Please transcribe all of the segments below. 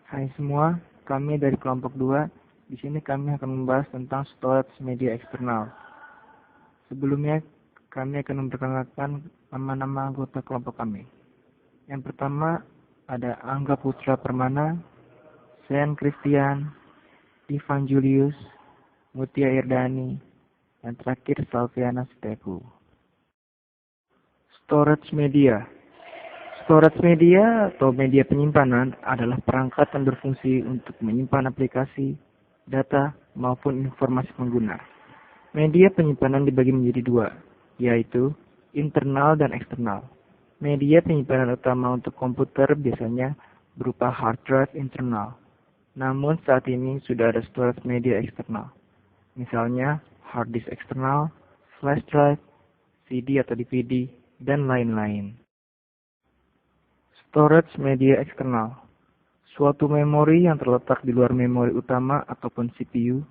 Hai semua, kami dari kelompok 2. Di sini kami akan membahas tentang storage media eksternal. Sebelumnya, kami akan memperkenalkan nama-nama anggota kelompok kami. Yang pertama, ada Angga Putra Permana, Sen Christian, Ivan Julius, Mutia Irdani, dan terakhir Salviana Siteku. Storage media. Storage media atau media penyimpanan adalah perangkat yang berfungsi untuk menyimpan aplikasi, data, maupun informasi pengguna. Media penyimpanan dibagi menjadi dua, yaitu internal dan eksternal. Media penyimpanan utama untuk komputer biasanya berupa hard drive internal. Namun saat ini sudah ada storage media eksternal. Misalnya hard disk eksternal, flash drive, CD atau DVD, dan lain-lain. Storage media eksternal, suatu memori yang terletak di luar memori utama ataupun CPU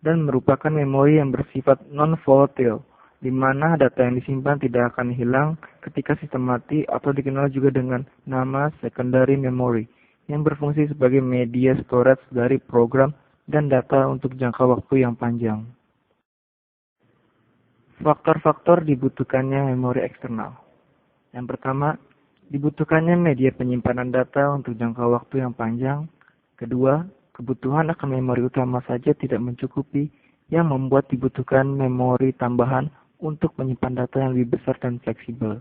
dan merupakan memori yang bersifat non-volatile, di mana data yang disimpan tidak akan hilang ketika sistem mati atau dikenal juga dengan nama secondary memory, yang berfungsi sebagai media storage dari program dan data untuk jangka waktu yang panjang. Faktor-faktor dibutuhkannya memori eksternal. Yang pertama, dibutuhkannya media penyimpanan data untuk jangka waktu yang panjang. Kedua, kebutuhan akan memori utama saja tidak mencukupi, yang membuat dibutuhkan memori tambahan untuk menyimpan data yang lebih besar dan fleksibel.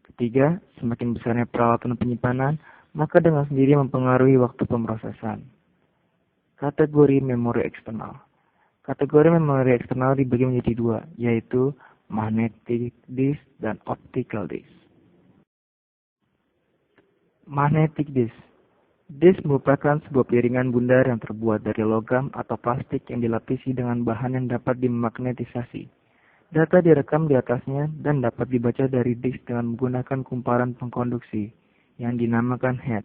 Ketiga, semakin besarnya peralatan penyimpanan, maka dengan sendiri mempengaruhi waktu pemrosesan. Kategori memori eksternal. Kategori memori eksternal dibagi menjadi dua, yaitu magnetic disk dan optical disk. Magnetic disk. Disk merupakan sebuah piringan bundar yang terbuat dari logam atau plastik yang dilapisi dengan bahan yang dapat dimagnetisasi. Data direkam di atasnya dan dapat dibaca dari disk dengan menggunakan kumparan pengkonduksi yang dinamakan head.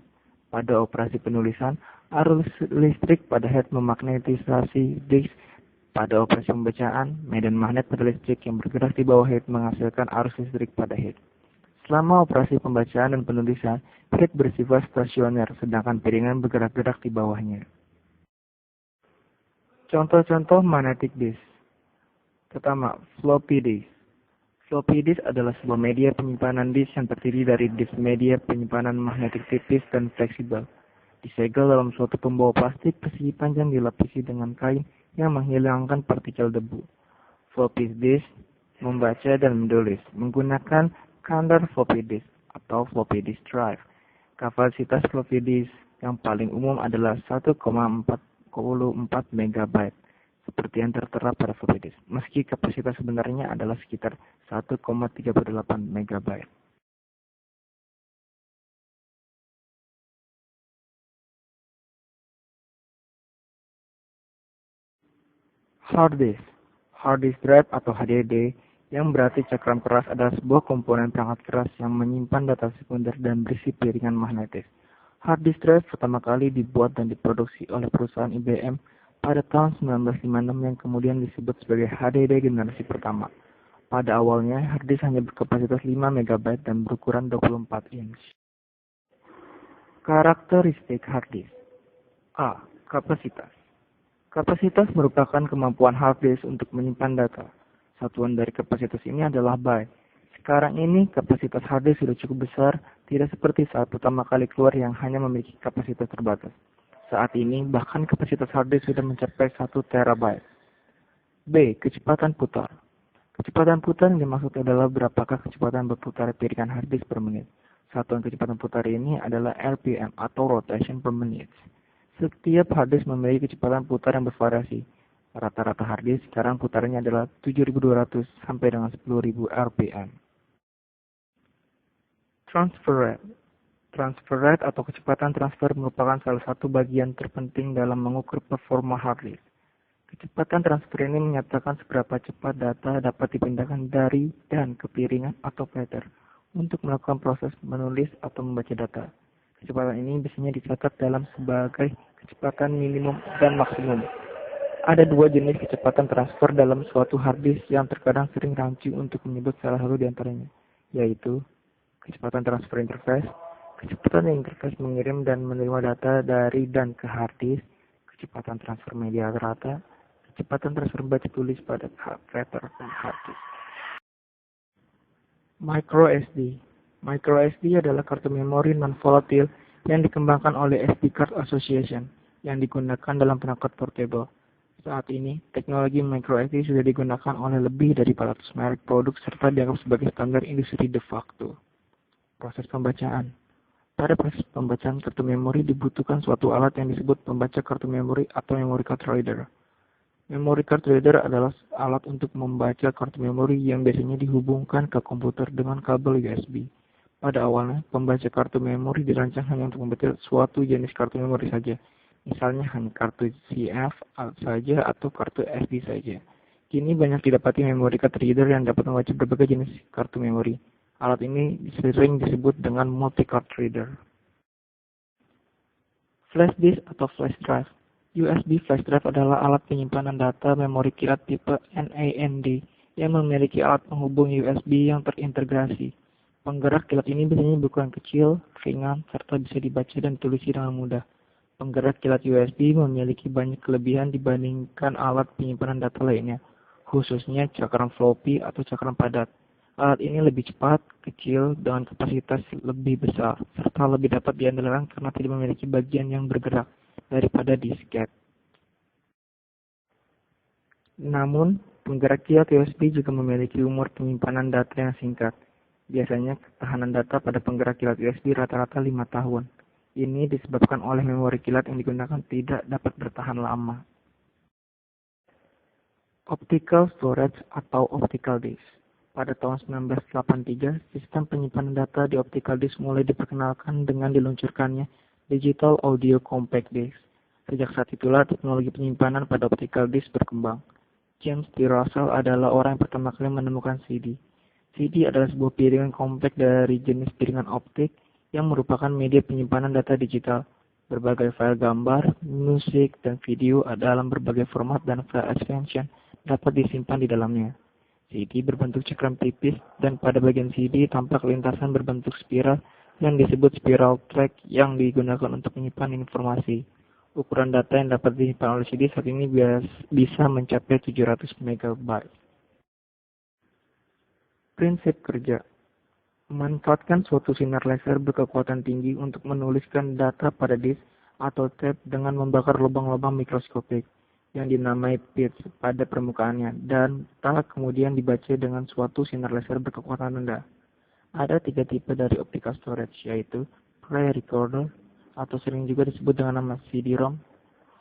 Pada operasi penulisan, arus listrik pada head memagnetisasi disk. Pada operasi pembacaan, medan magnet pada listrik yang bergerak di bawah head menghasilkan arus listrik pada head. Selama operasi pembacaan dan penulisan, head bersifat stasioner, sedangkan piringan bergerak-gerak di bawahnya. Contoh-contoh magnetic disk. Pertama, floppy disk. Floppy disk adalah sebuah media penyimpanan disk yang terdiri dari disk media penyimpanan magnetik tipis dan fleksibel. Disegel dalam suatu pembawa plastik persegi panjang dilapisi dengan kain yang menghilangkan partikel debu. Floppy disk membaca dan menulis menggunakan standar floppy disk atau floppy disk drive. Kapasitas floppy disk yang paling umum adalah 1,44 MB, seperti yang tertera pada floppy disk, meski kapasitas sebenarnya adalah sekitar 1,38 MB. Hard disk. Hard disk drive atau HDD yang berarti cakram keras adalah sebuah komponen perangkat keras yang menyimpan data sekunder dan berisi piringan magnetis. Hard disk drive pertama kali dibuat dan diproduksi oleh perusahaan IBM pada tahun 1956 yang kemudian disebut sebagai HDD generasi pertama. Pada awalnya, hard disk hanya berkapasitas 5 MB dan berukuran 24 inch. Karakteristik hard disk. A. Kapasitas. Kapasitas merupakan kemampuan hard disk untuk menyimpan data. Satuan dari kapasitas ini adalah byte. Sekarang ini kapasitas hard disk sudah cukup besar, tidak seperti saat pertama kali keluar yang hanya memiliki kapasitas terbatas. Saat ini bahkan kapasitas hard disk sudah mencapai 1 terabyte. B. Kecepatan putar. Kecepatan putar yang dimaksud adalah berapakah kecepatan berputar piringan hard disk per menit. Satuan kecepatan putar ini adalah RPM atau rotation per minute. Setiap hard disk memiliki kecepatan putar yang bervariasi. Rata-rata hard disk sekarang putarannya adalah 7.200 sampai dengan 10.000 RPM. Transfer rate. Transfer rate atau kecepatan transfer merupakan salah satu bagian terpenting dalam mengukur performa hard disk. Kecepatan transfer ini menyatakan seberapa cepat data dapat dipindahkan dari dan ke piringan atau platter untuk melakukan proses menulis atau membaca data. Kecepatan ini biasanya dicatat dalam sebagai kecepatan minimum dan maksimum. Ada dua jenis kecepatan transfer dalam suatu hard disk yang terkadang sering rancu untuk menyebut salah satu di antaranya, yaitu kecepatan transfer interface. Kecepatan interface mengirim dan menerima data dari dan ke hard disk, kecepatan transfer media rata, kecepatan transfer baca tulis pada writer dan hard disk. Micro SD. Micro SD adalah kartu memori non-volatil yang dikembangkan oleh SD Card Association yang digunakan dalam perangkat portable. Saat ini, teknologi micro SD sudah digunakan oleh lebih dari 400 merek produk serta dianggap sebagai standar industri de facto. Proses pembacaan. Pada proses pembacaan kartu memori dibutuhkan suatu alat yang disebut pembaca kartu memori atau memory card reader. Memory card reader adalah alat untuk membaca kartu memori yang biasanya dihubungkan ke komputer dengan kabel USB. Pada awalnya, pembaca kartu memori dirancang hanya untuk membaca suatu jenis kartu memori saja, misalnya hanya kartu CF saja atau kartu SD saja. Kini banyak didapati memory card reader yang dapat membaca berbagai jenis kartu memori. Alat ini sering disebut dengan multi-card reader. Flash disk atau flash drive. USB flash drive adalah alat penyimpanan data memori kilat tipe NAND yang memiliki alat penghubung USB yang terintegrasi. Penggerak kilat ini biasanya berukuran kecil, ringan, serta bisa dibaca dan ditulis dengan mudah. Penggerak kilat USB memiliki banyak kelebihan dibandingkan alat penyimpanan data lainnya, khususnya cakram floppy atau cakram padat. Alat ini lebih cepat, kecil, dengan kapasitas lebih besar, serta lebih dapat diandalkan karena tidak memiliki bagian yang bergerak daripada disket. Namun, penggerak kilat USB juga memiliki umur penyimpanan data yang singkat. Biasanya, ketahanan data pada penggerak kilat USB rata-rata 5 tahun. Ini disebabkan oleh memori kilat yang digunakan tidak dapat bertahan lama. Optical storage atau optical disk. Pada tahun 1983, sistem penyimpanan data di optical disk mulai diperkenalkan dengan diluncurkannya Digital Audio Compact Disc. Sejak saat itulah teknologi penyimpanan pada optical disk berkembang. James T. Russell adalah orang yang pertama kali menemukan CD. CD adalah sebuah piringan kompak dari jenis piringan optik yang merupakan media penyimpanan data digital. Berbagai file gambar, musik, dan video dalam berbagai format dan file extension dapat disimpan di dalamnya. CD berbentuk cakram tipis dan pada bagian CD tampak lintasan berbentuk spiral yang disebut spiral track yang digunakan untuk menyimpan informasi. Ukuran data yang dapat disimpan oleh CD saat ini bisa mencapai 700 MB. Prinsip kerja. Memanfaatkan suatu sinar laser berkekuatan tinggi untuk menuliskan data pada disk atau tape dengan membakar lubang-lubang mikroskopik yang dinamai pits pada permukaannya dan tak kemudian dibaca dengan suatu sinar laser berkekuatan rendah. Ada 3 tipe dari optical storage, yaitu pre-recorder atau sering juga disebut dengan nama CD-ROM,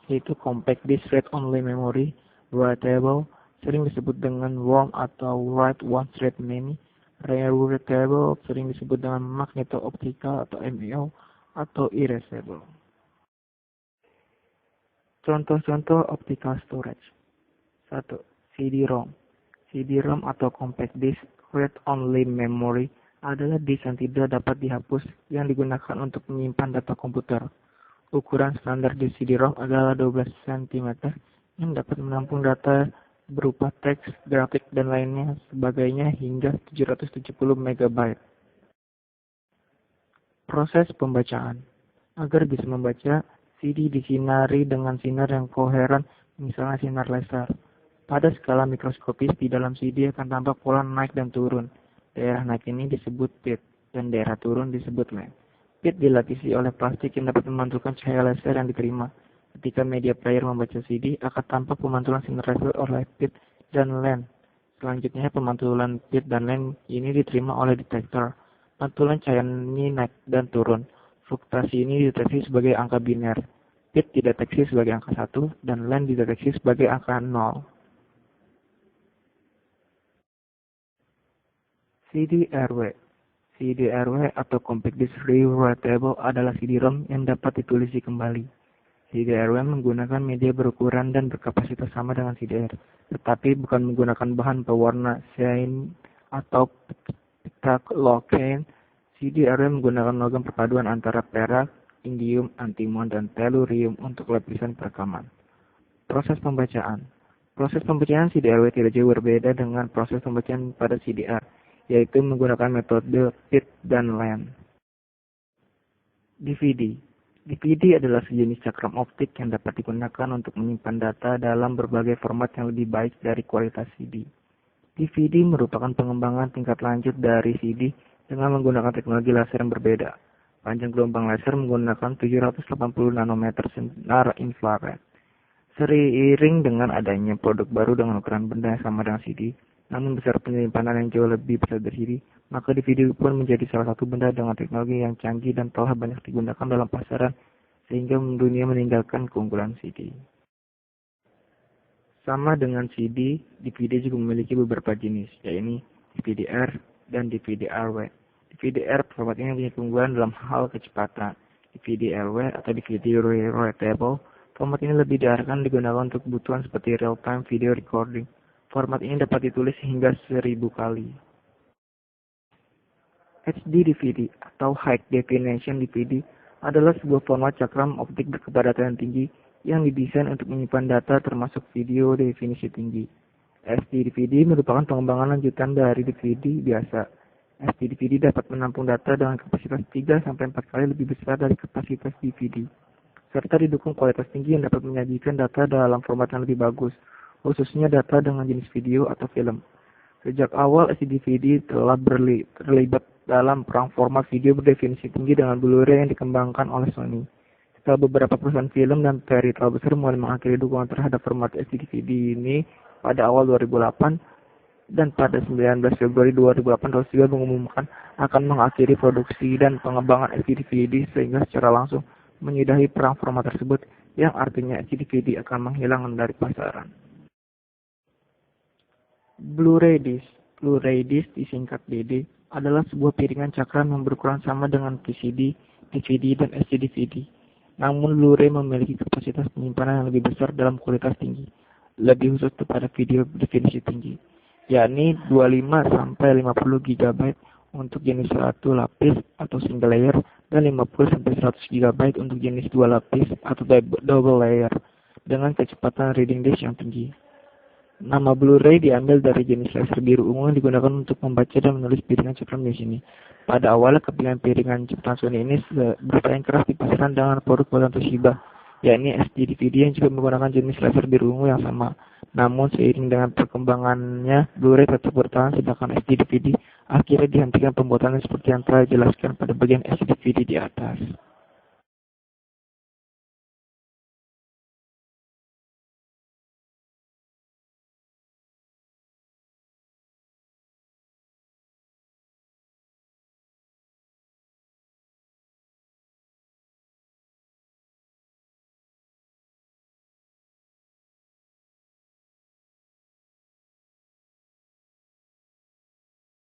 yaitu compact disk read-only memory, writable, sering disebut dengan ROM atau write once read many, rewritable, sering disebut dengan magneto-optical atau MEO, atau erasable. Contoh-contoh optical storage. 1. CD-ROM. CD-ROM atau compact disk read-only memory adalah disk yang tidak dapat dihapus yang digunakan untuk menyimpan data komputer. Ukuran standar disk CD-ROM adalah 12 cm yang dapat menampung data berupa teks, grafik, dan lainnya sebagainya hingga 770 MB. Proses pembacaan. Agar bisa membaca, CD disinari dengan sinar yang koheren, misalnya sinar laser. Pada skala mikroskopis di dalam CD akan tampak pola naik dan turun. Daerah naik ini disebut pit, dan daerah turun disebut lens. Pit dilapisi oleh plastik yang dapat memantulkan cahaya laser yang diterima. Ketika media player membaca CD, akan tampak pemantulan sinar laser oleh pit dan lens. Selanjutnya, pemantulan pit dan lens ini diterima oleh detektor. Pantulan cahaya ini naik dan turun. Fluktuasi ini dideteksi sebagai angka biner. Pit dideteksi sebagai angka 1 dan lens dideteksi sebagai angka 0. CD-RW. CD-RW atau Compact Disc Rewritable adalah CD-ROM yang dapat ditulisi kembali. CD-RW menggunakan media berukuran dan berkapasitas sama dengan CD-R, tetapi bukan menggunakan bahan pewarna cyan atau phthalocene. CD-RW menggunakan logam perpaduan antara perak, indium, antimon, dan tellurium untuk lapisan perekaman. Proses pembacaan. Proses pembacaan CD-RW tidak jauh berbeda dengan proses pembacaan pada CD-R, yaitu menggunakan metode pit dan lens. DVD. DVD adalah sejenis cakram optik yang dapat digunakan untuk menyimpan data dalam berbagai format yang lebih baik dari kualitas CD. DVD merupakan pengembangan tingkat lanjut dari CD dengan menggunakan teknologi laser yang berbeda. Panjang gelombang laser menggunakan 780 nanometer sinar infrared. Seiring dengan adanya produk baru dengan ukuran benda yang sama dengan CD, namun besar penyimpanan yang jauh lebih besar dari CD, maka DVD pun menjadi salah satu benda dengan teknologi yang canggih dan telah banyak digunakan dalam pasaran, sehingga dunia meninggalkan keunggulan CD. Sama dengan CD, DVD juga memiliki beberapa jenis, yaitu DVD-R dan DVD-RW. DVD-R format ini punya keunggulan dalam hal kecepatan. DVD-RW atau DVD Rewritable, format ini lebih diarahkan digunakan untuk kebutuhan seperti real-time video recording. Format ini dapat ditulis hingga 1000 kali. HD DVD atau High Definition DVD adalah sebuah format cakram optik berkepadatan tinggi yang didesain untuk menyimpan data termasuk video definisi tinggi. SD DVD merupakan pengembangan lanjutan dari DVD biasa. SD DVD dapat menampung data dengan kapasitas 3-4 kali lebih besar dari kapasitas DVD, serta didukung kualitas tinggi yang dapat menyajikan data dalam format yang lebih bagus, khususnya data dengan jenis video atau film. Sejak awal, SD DVD telah terlibat dalam perang format video berdefinisi tinggi dengan Blu-ray yang dikembangkan oleh Sony. Setelah beberapa perusahaan film dan serial besar mulai mengakhiri dukungan terhadap format SD DVD ini pada awal 2008, dan pada 19 Februari 2008 Toshiba mengumumkan akan mengakhiri produksi dan pengembangan SD DVD sehingga secara langsung menyudahi perang format tersebut, yang artinya SD DVD akan menghilang dari pasaran. Blu-ray disc. Blu-ray disc disingkat BD adalah sebuah piringan cakram yang berukuran sama dengan VCD, DVD, dan SD DVD. Namun Blu-ray memiliki kapasitas penyimpanan yang lebih besar dalam kualitas tinggi, lebih khusus kepada video definisi tinggi, yakni 25-50 GB untuk jenis satu lapis atau single layer dan 50-100 GB untuk jenis dua lapis atau double layer dengan kecepatan reading disk yang tinggi. Nama Blu-ray diambil dari jenis laser biru ungu yang digunakan untuk membaca dan menulis piringan cakram di sini. Pada awalnya kepilihan piringan ciptaan Sony ini bersaing keras di pasaran dengan produk buatan Toshiba, yakni SD DVD yang juga menggunakan jenis laser biru ungu yang sama. Namun seiring dengan perkembangannya, Blu-ray tetap bertahan sedangkan SD DVD akhirnya dihentikan pembuatannya seperti yang telah dijelaskan pada bagian SD DVD di atas.